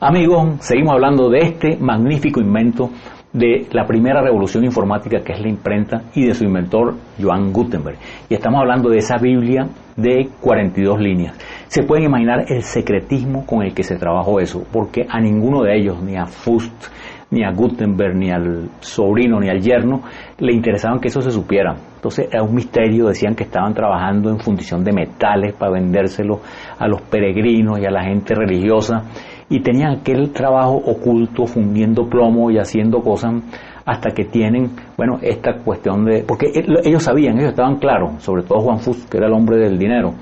Amigos, seguimos hablando de este magnífico invento de la primera revolución informática, que es la imprenta, y de su inventor Johann Gutenberg. Y estamos hablando de esa Biblia de 42 líneas. Se pueden imaginar el secretismo con el que se trabajó eso, porque a ninguno de ellos, ni a Fust, ni a Gutenberg, ni al sobrino, ni al yerno, le interesaban que eso se supiera. Entonces era un misterio. Decían que estaban trabajando en fundición de metales para vendérselo a los peregrinos y a la gente religiosa, y tenían aquel trabajo oculto fundiendo plomo y haciendo cosas, hasta que tienen, bueno, esta cuestión de... Porque ellos sabían, ellos estaban claros, sobre todo Juan Fust, que era el hombre del dinero,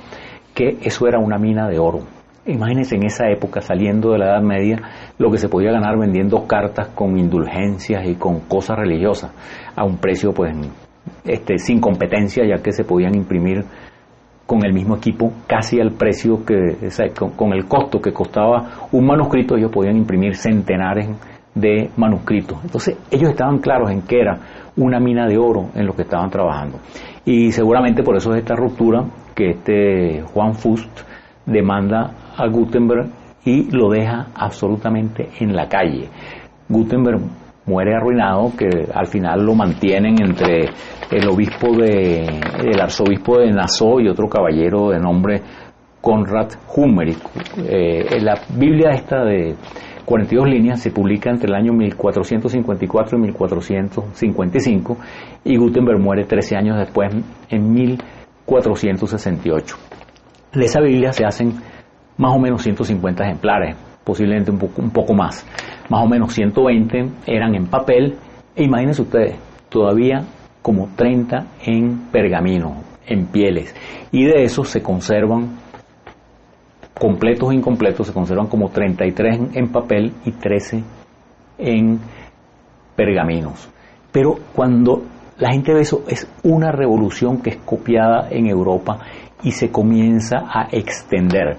que eso era una mina de oro. Imagínense en esa época, saliendo de la Edad Media, lo que se podía ganar vendiendo cartas con indulgencias y con cosas religiosas, a un precio pues sin competencia, ya que se podían imprimir con el mismo equipo, casi al precio con el costo que costaba un manuscrito. Ellos podían imprimir centenares de manuscritos. Entonces ellos estaban claros en que era una mina de oro en lo que estaban trabajando, y seguramente por eso es esta ruptura que Juan Fust demanda a Gutenberg y lo deja absolutamente en la calle. Gutenberg muere arruinado, que al final lo mantienen entre el arzobispo de Nassau y otro caballero de nombre Konrad Hummerich. La Biblia esta de 42 líneas se publica entre el año 1454 y 1455, y Gutenberg muere 13 años después, en 1468. De esa Biblia se hacen más o menos 150 ejemplares, posiblemente un poco más o menos 120 eran en papel, e imagínense ustedes, todavía como 30 en pergamino, en pieles, y de esos se conservan, completos e incompletos, se conservan como 33 en papel y 13 en pergaminos. Pero cuando la gente ve eso, es una revolución que es copiada en Europa y se comienza a extender.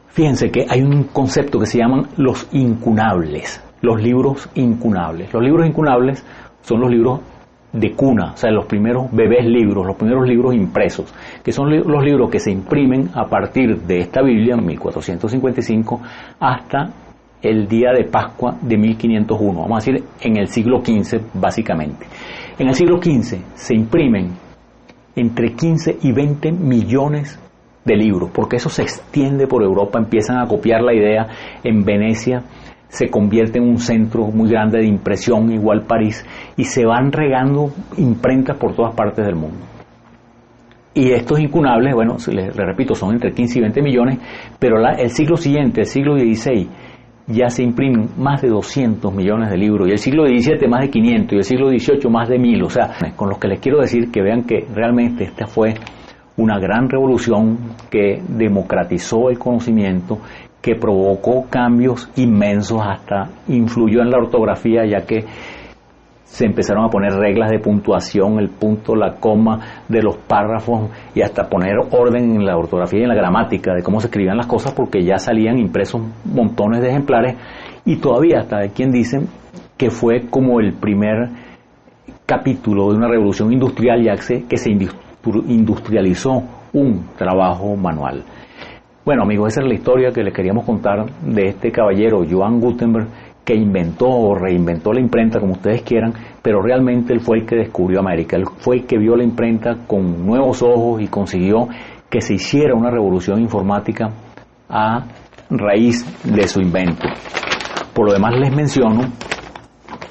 Fíjense que hay un concepto que se llaman los incunables, los libros incunables. Los libros incunables son los libros de cuna, o sea, los primeros bebés libros, los primeros libros impresos, que son los libros que se imprimen a partir de esta Biblia, en 1455, hasta el día de Pascua de 1501, vamos a decir en el siglo XV básicamente. En el siglo XV se imprimen entre 15 y 20 millones de libros, porque eso se extiende por Europa, empiezan a copiar la idea. En Venecia se convierte en un centro muy grande de impresión, igual París, y se van regando imprentas por todas partes del mundo. Y estos incunables, bueno, les repito, son entre 15 y 20 millones, pero el siglo siguiente, el siglo XVI, ya se imprimen más de 200 millones de libros, y el siglo XVII más de 500, y el siglo XVIII más de 1000, o sea, con los que les quiero decir que vean que realmente esta fue una gran revolución que democratizó el conocimiento, que provocó cambios inmensos, hasta influyó en la ortografía, ya que se empezaron a poner reglas de puntuación, el punto, la coma de los párrafos, y hasta poner orden en la ortografía y en la gramática de cómo se escribían las cosas, porque ya salían impresos montones de ejemplares, y todavía hasta hay quien dice que fue como el primer capítulo de una revolución industrial, ya que se industrializó un trabajo manual. Bueno, amigos, esa es la historia que les queríamos contar de este caballero Johann Gutenberg, que inventó o reinventó la imprenta, como ustedes quieran, pero realmente él fue el que descubrió América. Él fue el que vio la imprenta con nuevos ojos y consiguió que se hiciera una revolución informática a raíz de su invento. Por lo demás, les menciono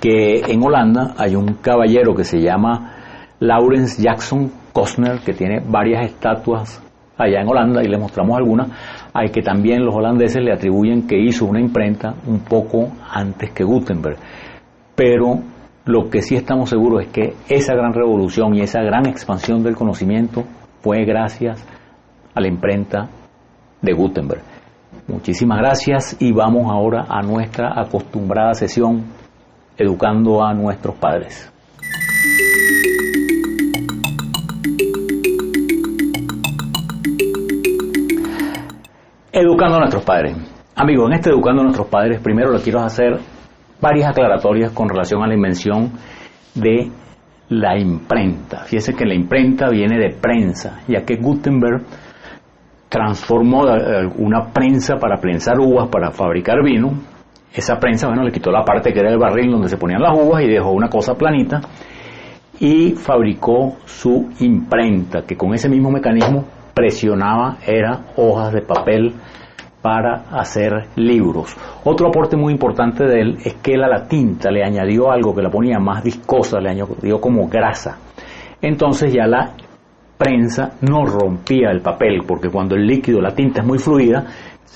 que en Holanda hay un caballero que se llama Laurens Jackson Kostner, que tiene varias estatuas allá en Holanda, y les mostramos algunas, al que también los holandeses le atribuyen que hizo una imprenta un poco antes que Gutenberg. Pero lo que sí estamos seguros es que esa gran revolución y esa gran expansión del conocimiento fue gracias a la imprenta de Gutenberg. Muchísimas gracias, y vamos ahora a nuestra acostumbrada sesión Educando a nuestros padres. Educando a nuestros padres. Amigos, en este Educando a nuestros padres, primero les quiero hacer varias aclaratorias con relación a la invención de la imprenta. Fíjense que la imprenta viene de prensa, ya que Gutenberg transformó una prensa para prensar uvas para fabricar vino. Esa prensa, bueno, le quitó la parte que era el barril donde se ponían las uvas y dejó una cosa planita, y fabricó su imprenta, que con ese mismo mecanismo presionaba, era hojas de papel para hacer libros. Otro aporte muy importante de él es que él a la tinta le añadió algo que la ponía más viscosa, le añadió como grasa. Entonces ya la prensa no rompía el papel, porque cuando el líquido, la tinta es muy fluida,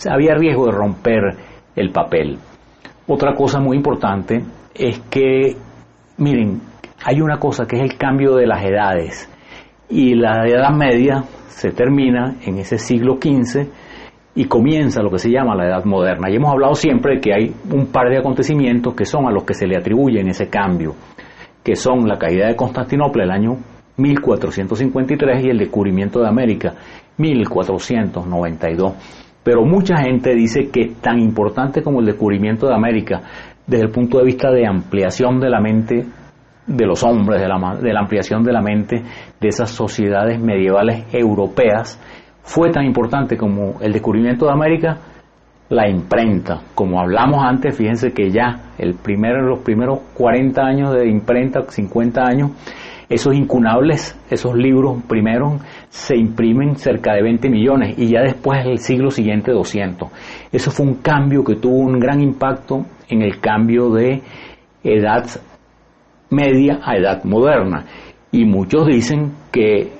había riesgo de romper el papel. Otra cosa muy importante es que, miren, hay una cosa que es el cambio de las edades, y la Edad Media se termina en ese siglo XV y comienza lo que se llama la Edad Moderna. Y hemos hablado siempre de que hay un par de acontecimientos que son a los que se le atribuyen ese cambio, que son la caída de Constantinopla el año 1453 y el descubrimiento de América 1492. Pero mucha gente dice que tan importante como el descubrimiento de América desde el punto de vista de ampliación de la mente de los hombres, de la ampliación de la mente de esas sociedades medievales europeas, fue tan importante como el descubrimiento de América, la imprenta. Como hablamos antes, fíjense que ya los primeros 40 años de imprenta, 50 años, esos incunables, esos libros primeros, se imprimen cerca de 20 millones y ya después el siglo siguiente 200. Eso fue un cambio que tuvo un gran impacto en el cambio de edad media a edad moderna. Y muchos dicen que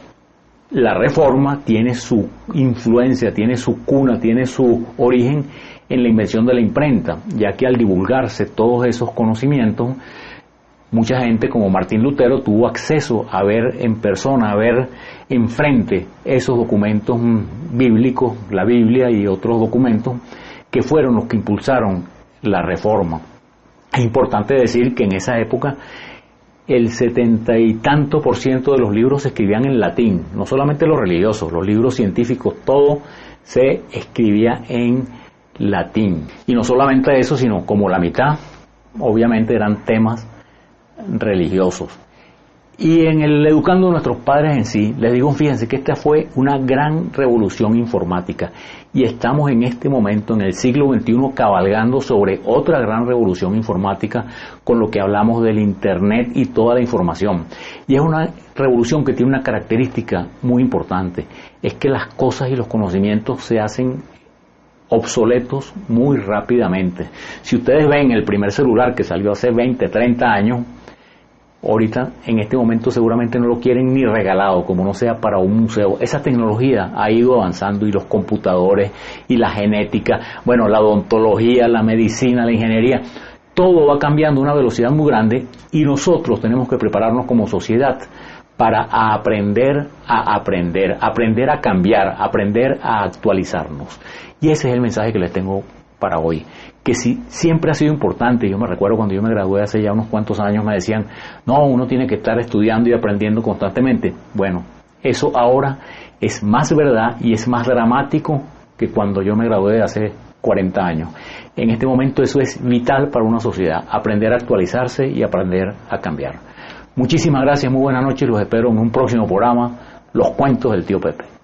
la Reforma tiene su influencia, tiene su cuna, tiene su origen en la invención de la imprenta, ya que al divulgarse todos esos conocimientos, mucha gente como Martín Lutero tuvo acceso a ver en persona, a ver enfrente esos documentos bíblicos, la Biblia y otros documentos que fueron los que impulsaron la Reforma. Es importante decir que en esa época el 70 y tanto % de los libros se escribían en latín, no solamente los religiosos, los libros científicos, todo se escribía en latín. Y no solamente eso, sino como la mitad, obviamente eran temas religiosos. Y en el educando a nuestros padres en sí, les digo, fíjense que esta fue una gran revolución informática y estamos en este momento en el siglo XXI cabalgando sobre otra gran revolución informática con lo que hablamos del internet y toda la información. Y es una revolución que tiene una característica muy importante, es que las cosas y los conocimientos se hacen obsoletos muy rápidamente. Si ustedes ven el primer celular que salió hace 20, 30 años, ahorita, en este momento, seguramente no lo quieren ni regalado, como no sea para un museo. Esa tecnología ha ido avanzando y los computadores y la genética, bueno, la odontología, la medicina, la ingeniería, todo va cambiando a una velocidad muy grande y nosotros tenemos que prepararnos como sociedad para aprender a cambiar, aprender a actualizarnos. Y ese es el mensaje que les tengo para hoy, que si siempre ha sido importante. Yo me recuerdo cuando yo me gradué hace ya unos cuantos años, me decían, no, uno tiene que estar estudiando y aprendiendo constantemente. Bueno, eso ahora es más verdad y es más dramático que cuando yo me gradué hace 40 años. En este momento eso es vital para una sociedad, aprender a actualizarse y aprender a cambiar. Muchísimas gracias, muy buenas noches, los espero en un próximo programa, Los Cuentos del Tío Pepe.